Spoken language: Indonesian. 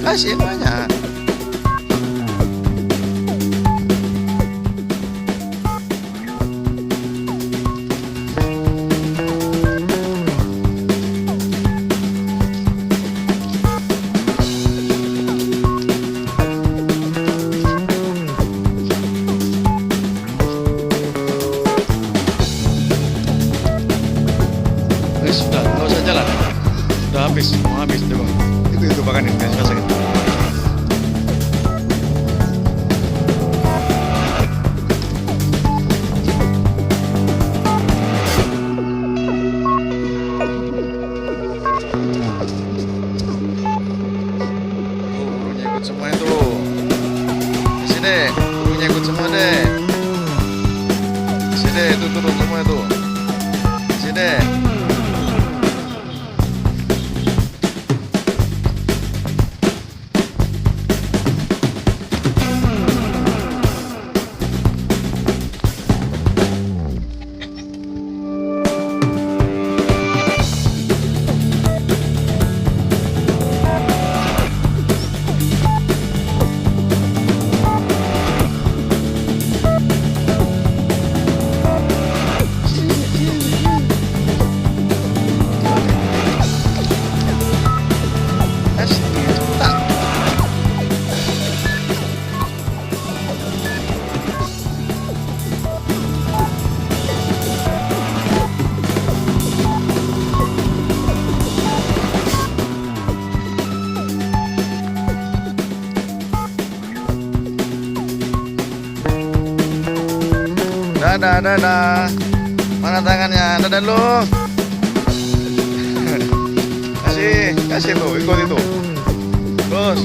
Kasih banyak. Sudah, nggak usah jalan. Udah habis, mau habis coba. Itu makanin, kasih sakit. Burungnya ikut semua itu. Di sini, burungnya ikut semua deh. Di sini, itu turun semua itu. Di sini. Dadah, dadah. Mana tangannya? Dadah lu. Kasih tuh, ikut itu. Terus.